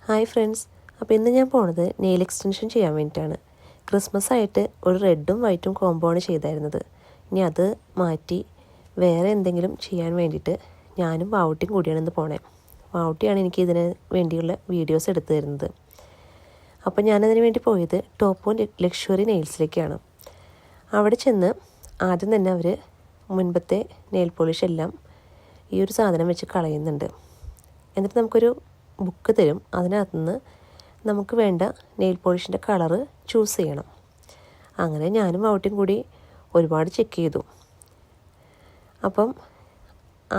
Hi friends, അപ്പോൾ ഇന്ന് ഞാൻ പോണത് നെയിൽ എക്സ്റ്റൻഷൻ ചെയ്യാൻ വേണ്ടിയിട്ടാണ്. ക്രിസ്മസ് ആയിട്ട് ഒരു റെഡും വൈറ്റും കോംബോ ആണ് ചെയ്തായിരുന്നത്. ഇനി അത് മാറ്റി വേറെ എന്തെങ്കിലും ചെയ്യാൻ വേണ്ടിയിട്ട് ഞാനും വാവുട്ടിയും കൂടിയാണ് ഇന്ന് പോണേ. വാവുട്ടിയാണ് എനിക്ക് ഇതിന് വേണ്ടിയുള്ള വീഡിയോസ് എടുത്തു തരുന്നത്. അപ്പോൾ ഞാനതിന് വേണ്ടി പോയത് ടോപ്പ് ലക്ഷറി നെയിൽസിലേക്കാണ്. അവിടെ ചെന്ന് ആദ്യം തന്നെ അവർ മുൻപത്തെ നെയിൽ പോളിഷ് എല്ലാം ഈ ഒരു സാധനം വെച്ച് കളയുന്നുണ്ട്. എന്നിട്ട് നമുക്കൊരു ബുക്ക് തരും. അതിനകത്ത് നിന്ന് നമുക്ക് വേണ്ട നെയിൽ പോളിഷിൻ്റെ കളറ് ചൂസ് ചെയ്യണം. അങ്ങനെ ഞാനും ഔട്ടിയും കൂടി ഒരുപാട് ചെക്ക് ചെയ്തു. അപ്പം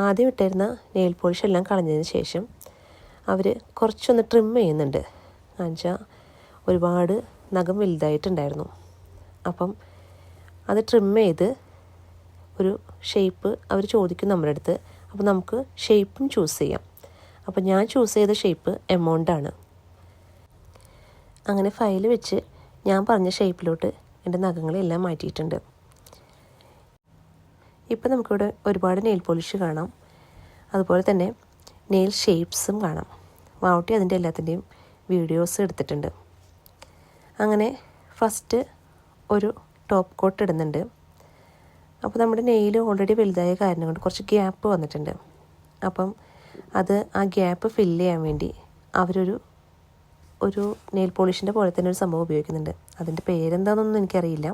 ആദ്യം ഇട്ടിരുന്ന നെയിൽ പോളിഷ് എല്ലാം കളഞ്ഞതിന് ശേഷം അവർ കുറച്ചൊന്ന് ട്രിം ചെയ്യുന്നുണ്ട്. എന്നുവെച്ചാൽ ഒരുപാട് നഖം വലുതായിട്ടുണ്ടായിരുന്നു. അപ്പം അത് ട്രിം ചെയ്ത് ഒരു ഷേപ്പ് അവർ ചോദിക്കും നമ്മുടെ അടുത്ത്. അപ്പോൾ നമുക്ക് ഷേപ്പും ചൂസ് ചെയ്യാം. അപ്പോൾ ഞാൻ ചൂസ് ചെയ്ത ഷേപ്പ് എമൗണ്ടാണ്. അങ്ങനെ ഫയൽ വെച്ച് ഞാൻ പറഞ്ഞ ഷേപ്പിലോട്ട് എൻ്റെ നഖങ്ങളെല്ലാം മാറ്റിയിട്ടുണ്ട്. ഇപ്പം നമുക്കിവിടെ ഒരുപാട് നെയിൽ പോളിഷ് കാണാം. അതുപോലെ തന്നെ നെയിൽ ഷേപ്സും കാണാം. വാവുട്ടി അതിൻ്റെ എല്ലാത്തിൻ്റെയും വീഡിയോസ് എടുത്തിട്ടുണ്ട്. അങ്ങനെ ഫസ്റ്റ് ഒരു ടോപ്പ് കോട്ട് ഇടുന്നുണ്ട്. അപ്പോൾ നമ്മുടെ നെയിൽ ഓൾറെഡി വലുതായ കാരണം കൊണ്ട് കുറച്ച് ഗ്യാപ്പ് വന്നിട്ടുണ്ട്. അപ്പം അത് ആ ഗ്യാപ്പ് ഫില്ല് ചെയ്യാൻ വേണ്ടി അവരൊരു നെയിൽ പോളിഷിൻ്റെ പോലെ തന്നെ ഒരു സംഭവം ഉപയോഗിക്കുന്നുണ്ട്. അതിൻ്റെ പേരെന്താണെന്നൊന്നും എനിക്കറിയില്ല.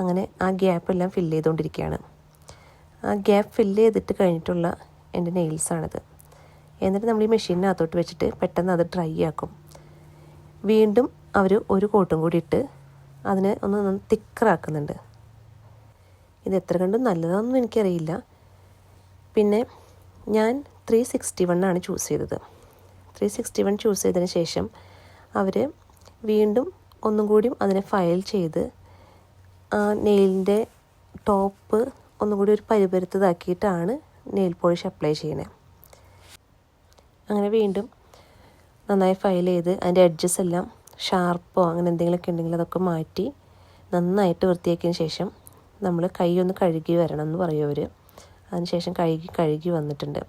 അങ്ങനെ ആ ഗ്യാപ്പെല്ലാം ഫില്ല് ചെയ്തുകൊണ്ടിരിക്കുകയാണ്. ആ ഗ്യാപ്പ് ഫില്ല് ചെയ്തിട്ട് കഴിഞ്ഞിട്ടുള്ള എൻ്റെ നെയിൽസാണിത്. എന്നിട്ട് നമ്മൾ ഈ മെഷീനകത്തോട്ട് വെച്ചിട്ട് പെട്ടെന്ന് അത് ഡ്രൈ ആക്കും. വീണ്ടും അവർ ഒരു കോട്ടും കൂടി ഇട്ട് അതിനെ ഒന്ന് തിക്കറാക്കുന്നുണ്ട്. ഇത് എത്ര കണ്ടും നല്ലതാണെന്നൊന്നും എനിക്കറിയില്ല. പിന്നെ ഞാൻ 361 ചൂസ് ചെയ്തത്. 361 ചൂസ് ചെയ്തതിന് ശേഷം അവർ വീണ്ടും ഒന്നും കൂടി അതിനെ ഫയൽ ചെയ്ത് ആ നെയിലിൻ്റെ ടോപ്പ് ഒന്നും കൂടി ഒരു പരിപരുത്തതാക്കിയിട്ടാണ് നെയിൽ പോളിഷ് അപ്ലൈ ചെയ്യുന്നത്. അങ്ങനെ വീണ്ടും നന്നായി ഫയൽ ചെയ്ത് അതിൻ്റെ എഡ്ജസ് എല്ലാം ഷാർപ്പോ അങ്ങനെ എന്തെങ്കിലുമൊക്കെ ഉണ്ടെങ്കിൽ അതൊക്കെ മാറ്റി നന്നായിട്ട് വൃത്തിയാക്കിയതിന് ശേഷം നമ്മൾ കൈ ഒന്ന് കഴുകി വരണം എന്ന് പറയും അവർ. അതിനുശേഷം കഴുകി വന്നിട്ടുണ്ട്.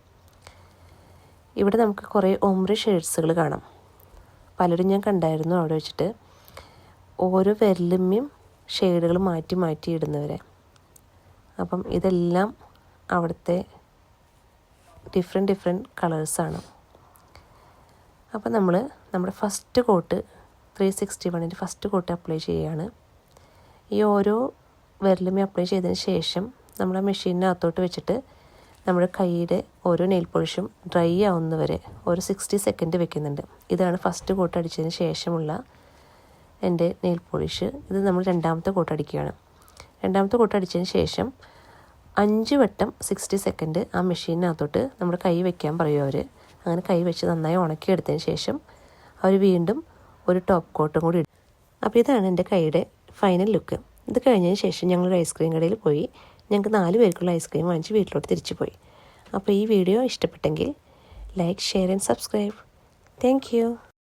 ഇവിടെ നമുക്ക് കുറേ ഒംബ്ര ഷെയ്ഡ്സുകൾ കാണാം. പലരും ഞാൻ കണ്ടായിരുന്നു അവിടെ വെച്ചിട്ട് ഓരോ വിരലുമ്മയും ഷെയ്ഡുകൾ മാറ്റി മാറ്റി ഇടുന്നവരെ. അപ്പം ഇതെല്ലാം അവിടുത്തെ ഡിഫറെൻറ്റ് കളേഴ്സാണ്. അപ്പം നമ്മുടെ first coat 361 first coat apply ചെയ്യുകയാണ്. ഈ ഓരോ വിരലുമ്മയും അപ്ലൈ ചെയ്തതിന് ശേഷം നമ്മുടെ മെഷീനകത്തോട്ട് വെച്ചിട്ട് നമ്മുടെ കൈയുടെ ഓരോ നെയിൽ പോളിഷും ഡ്രൈ ആവുന്നവരെ ഒരു 60 സെക്കൻഡ് വെക്കുന്നുണ്ട്. ഇതാണ് ഫസ്റ്റ് കോട്ട് അടിച്ചതിന് ശേഷമുള്ള എൻ്റെ നെയിൽ പോളിഷ്. ഇത് നമ്മൾ രണ്ടാമത്തെ കോട്ട് അടിക്കുകയാണ്. രണ്ടാമത്തെ കോട്ട് അടിച്ചതിന് ശേഷം 5 വട്ടം 60 സെക്കൻഡ് ആ മെഷീനകത്തോട്ട് നമ്മുടെ കൈ വെക്കാൻ പറയും അവർ. അങ്ങനെ കൈ വെച്ച് നന്നായി ഉണക്കിയെടുത്തതിന് ശേഷം അവർ വീണ്ടും ഒരു ടോപ്പ് കോട്ടും കൂടി ഇടും. അപ്പോൾ ഇതാണ് എൻ്റെ കൈയുടെ ഫൈനൽ ലുക്ക്. ഇത് കഴിഞ്ഞതിന് ശേഷം ഞങ്ങളൊരു ഐസ്ക്രീം കടയിൽ പോയി ഞങ്ങൾക്ക് 4 പേർക്കുള്ള ഐസ്ക്രീം വാങ്ങിച്ച് വീട്ടിലോട്ട് തിരിച്ചു പോയി. അപ്പോൾ ഈ വീഡിയോ ഇഷ്ടപ്പെട്ടെങ്കിൽ like, share and subscribe. Thank you.